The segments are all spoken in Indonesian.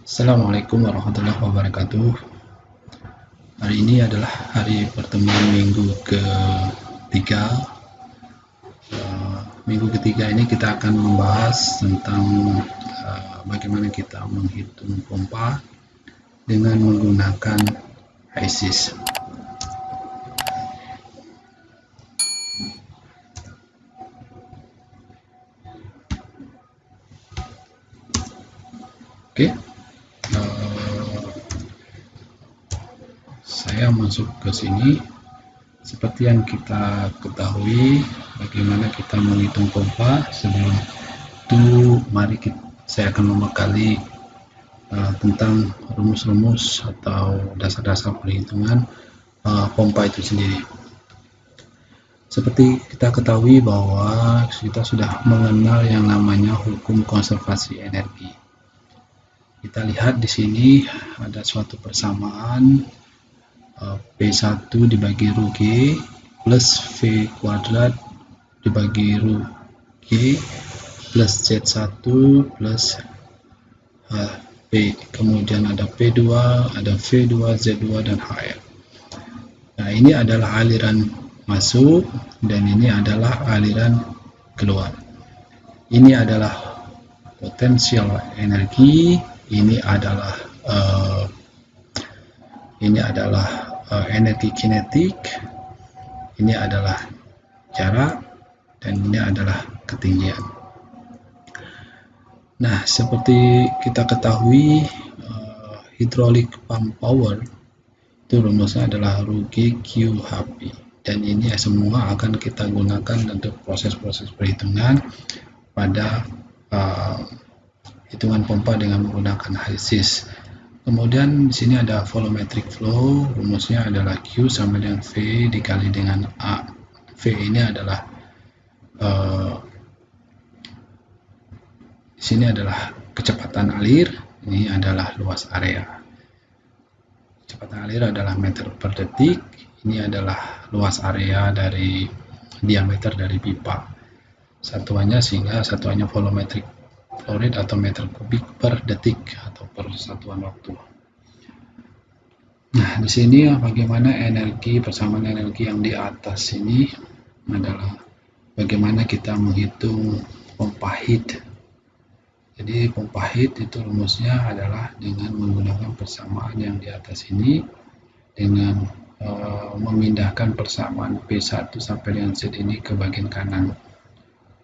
Assalamualaikum warahmatullahi wabarakatuh. Hari ini adalah hari pertemuan minggu ketiga. Minggu ketiga ini kita akan membahas tentang bagaimana kita menghitung pompa dengan menggunakan HISIS. Oke, saya masuk ke sini. Seperti yang kita ketahui, bagaimana kita menghitung pompa. Sebelum itu, saya akan membekali tentang rumus-rumus atau dasar-dasar perhitungan pompa itu sendiri. Seperti kita ketahui bahwa kita sudah mengenal yang namanya hukum konservasi energi. Kita lihat di sini ada suatu persamaan P1 dibagi ρ G plus V kuadrat dibagi ρ G plus Z1 plus P, kemudian ada P2, ada V2, Z2, dan HL. Nah, ini adalah aliran masuk dan ini adalah aliran keluar. Ini adalah potensial energi, ini adalah energi kinetik, ini adalah jarak, dan ini adalah ketinggian. Nah, seperti kita ketahui, hydraulic pump power itu rumusnya adalah ρ G Q H P, dan ini semua akan kita gunakan untuk proses-proses perhitungan pada hitungan pompa dengan menggunakan HISIS. Kemudian di sini ada volumetric flow, rumusnya adalah Q sama dengan V dikali dengan A. V ini adalah di sini adalah kecepatan alir, ini adalah luas area. Kecepatan alir adalah meter per detik, ini adalah luas area dari diameter dari pipa. Satuannya sehingga satuannya volumetric flow rate atau meter kubik per detik atau per satuan waktu. Nah, di sini bagaimana persamaan energi yang di atas ini adalah bagaimana kita menghitung pompa heat. Jadi pompa heat itu rumusnya adalah dengan menggunakan persamaan yang di atas ini dengan memindahkan persamaan P1 sampai dengan Z ini ke bagian kanan,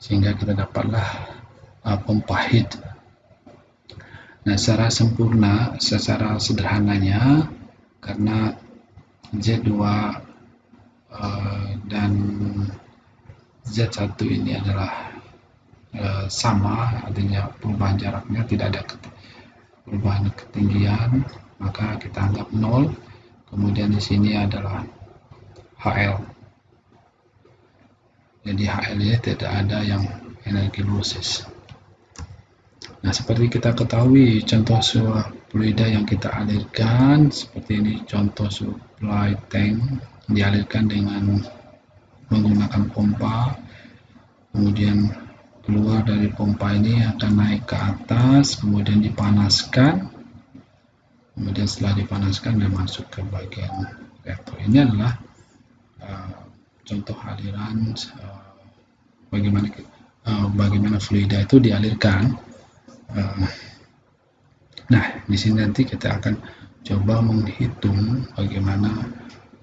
sehingga kita dapatlah pompa heat. Nah, secara sederhananya, karena Z2 dan Z1 ini adalah sama, artinya perubahan jaraknya tidak ada perubahan ketinggian, maka kita anggap 0. Kemudian di sini adalah HL. Jadi HL ini tidak ada yang energi losses. Nah, seperti kita ketahui, contoh sebuah fluida yang kita alirkan seperti ini, contoh supply tank dialirkan dengan menggunakan pompa, kemudian keluar dari pompa ini akan naik ke atas, kemudian dipanaskan, kemudian setelah dipanaskan dan masuk ke bagian reaktor. Ini adalah contoh aliran bagaimana fluida itu dialirkan. Nah, di sini nanti kita akan coba menghitung bagaimana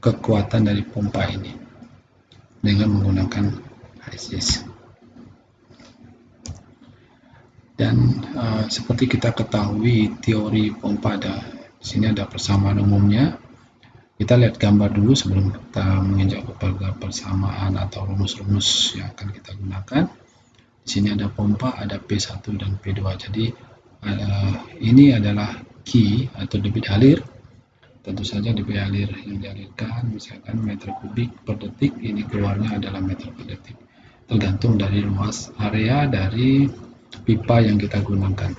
kekuatan dari pompa ini dengan menggunakan HISIS. Dan seperti kita ketahui teori pompa, di sini ada persamaan umumnya. Kita lihat gambar dulu sebelum kita menginjak kepada persamaan atau rumus-rumus yang akan kita gunakan. Di sini ada pompa, ada P1 dan P2. Jadi ini adalah Q atau debit alir. Tentu saja debit alir yang dialirkan misalkan meter kubik per detik, ini keluarnya adalah meter per detik. Tergantung dari luas area dari pipa yang kita gunakan.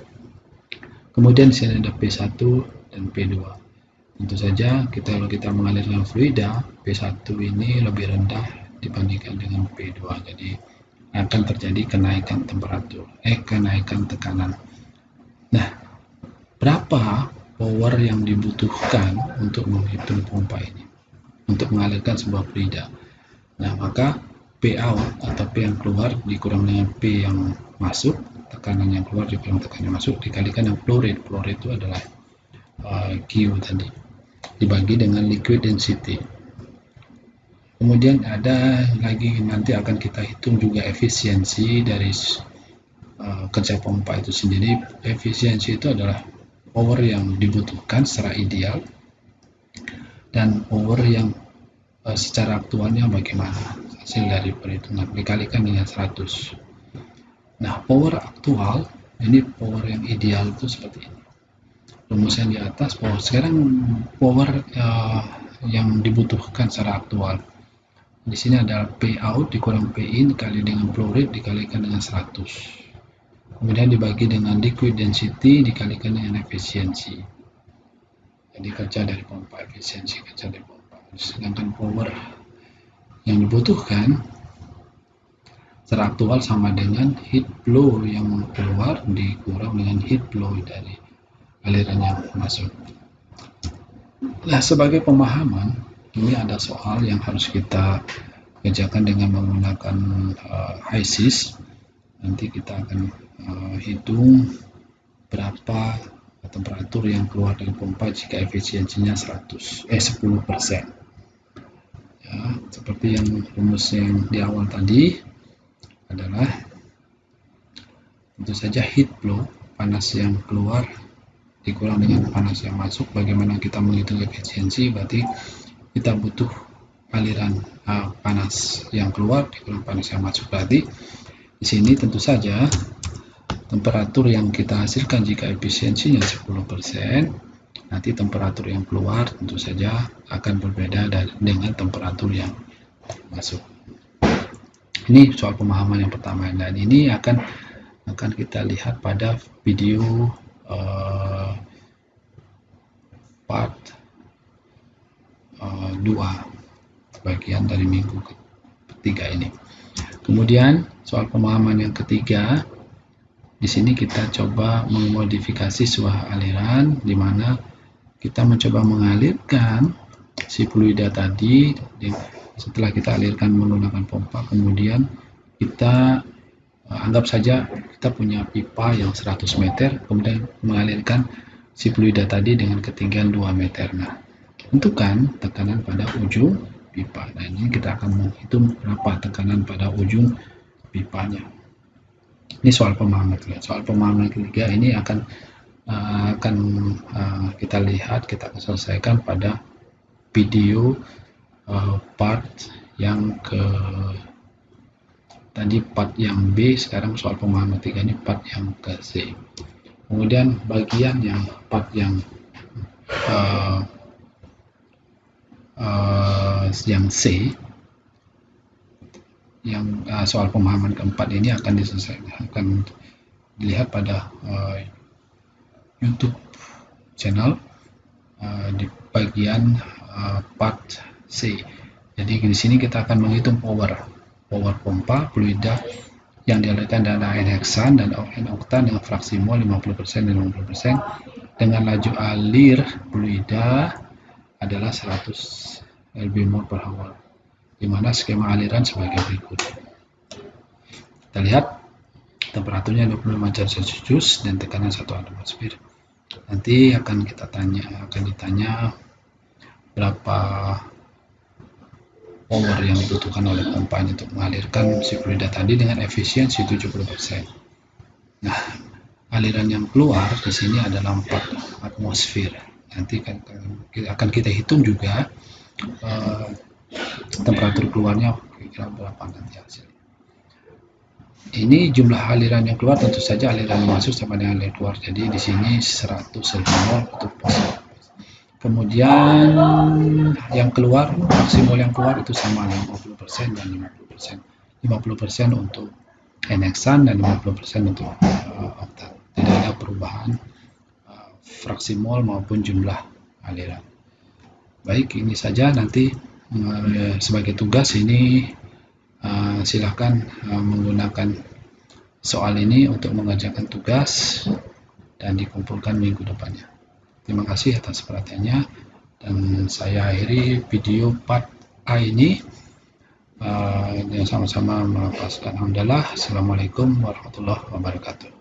Kemudian di sini ada P1 dan P2. Tentu saja kalau kita mengalirkan fluida, P1 ini lebih rendah dibandingkan dengan P2. Jadi akan terjadi kenaikan temperatur, kenaikan tekanan. Nah, berapa power yang dibutuhkan untuk menghitung pompa ini, untuk mengalirkan sebuah fluida. Nah, maka P out atau P yang keluar dikurang dengan P yang masuk, tekanan yang keluar dikurang tekanan yang masuk, dikalikan dengan flow rate. Flow rate itu adalah Q tadi, dibagi dengan liquid density. Kemudian ada lagi, nanti akan kita hitung juga efisiensi dari kerja pompa itu sendiri. Efisiensi itu adalah power yang dibutuhkan secara ideal dan power yang secara aktualnya bagaimana hasil dari perhitungan, dikalikan dengan 100. Nah, power aktual ini power yang ideal itu seperti ini. Rumus yang di atas power. Sekarang power yang dibutuhkan secara aktual. Di sini adalah P out dikurang P in dikali dengan flow rate dikalikan dengan 100. Kemudian dibagi dengan liquid density dikalikan dengan efisiensi. Jadi kerja dari pompa, efisiensi kerja dari pompa. Sedangkan power yang dibutuhkan secara aktual sama dengan heat flow yang keluar dikurang dengan heat flow dari aliran yang masuk. Nah, sebagai pemahaman, ini ada soal yang harus kita kerjakan dengan menggunakan HISIS. Nanti kita akan hitung berapa temperatur yang keluar dari pompa jika efisiensinya 10%. Ya, seperti yang rumus yang di awal tadi adalah tentu saja heat flow, panas yang keluar dikurang dengan panas yang masuk. Bagaimana kita menghitung efisiensi? Berarti kita butuh aliran panas yang keluar dikurang panas yang masuk. Berarti di sini tentu saja temperatur yang kita hasilkan jika efisiensinya 10%, nanti temperatur yang keluar tentu saja akan berbeda dengan temperatur yang masuk. Ini soal pemahaman yang pertama, dan ini akan kita lihat pada video part 2 bagian dari minggu ketiga ini. Kemudian soal pemahaman yang ketiga, di sini kita coba memodifikasi sebuah aliran di mana kita mencoba mengalirkan si fluida tadi. Setelah kita alirkan menggunakan pompa, kemudian kita anggap saja kita punya pipa yang 100 meter, kemudian mengalirkan si fluida tadi dengan ketinggian 2 meter. Nah, tentukan tekanan pada ujung pipa. Nah, ini kita akan menghitung berapa tekanan pada ujung pipanya. Ini soal pemahaman ketiga. Soal pemahaman ketiga ini akan kita lihat, kita akan selesaikan pada video part yang tadi part yang B, sekarang soal pemahaman ketiga ini part yang ke C. Kemudian bagian yang part yang C, yang soal pemahaman keempat ini akan diselesaikan, akan dilihat pada YouTube channel di bagian part C. Jadi di sini kita akan menghitung power pompa fluida yang dialirkan dari N heksan dan N oktan dengan fraksi mol 50% dan 50% dengan laju alir fluida adalah 100 lb/mol per hour, di mana skema aliran sebagai berikut. Kita lihat temperaturnya 25 derajat Celcius dan tekanan 1 atmosfer. Nanti akan ditanya berapa power yang dibutuhkan oleh pompa untuk mengalirkan si fluida tadi dengan efisiensi 70%. Nah, aliran yang keluar di sini adalah 4 atmosfer. Nanti akan kita hitung juga temperatur keluarnya kira-kira berapa nanti hasilnya. Ini jumlah aliran yang keluar, tentu saja aliran yang masuk sama dengan aliran keluar. Jadi di sini 100 lb/mol untuk positif. Kemudian yang keluar, maksimal yang keluar itu sama 50% dan 50%. 50% untuk N heksan dan 50% untuk oktan. Tidak ada perubahan fraksi mol maupun jumlah aliran. Baik, ini saja. Nanti sebagai tugas ini silakan menggunakan soal ini untuk mengerjakan tugas dan dikumpulkan minggu depannya. Terima kasih atas perhatiannya, dan saya akhiri video part A ini. Sama-sama melepaskan hamdalah. Assalamualaikum warahmatullahi wabarakatuh.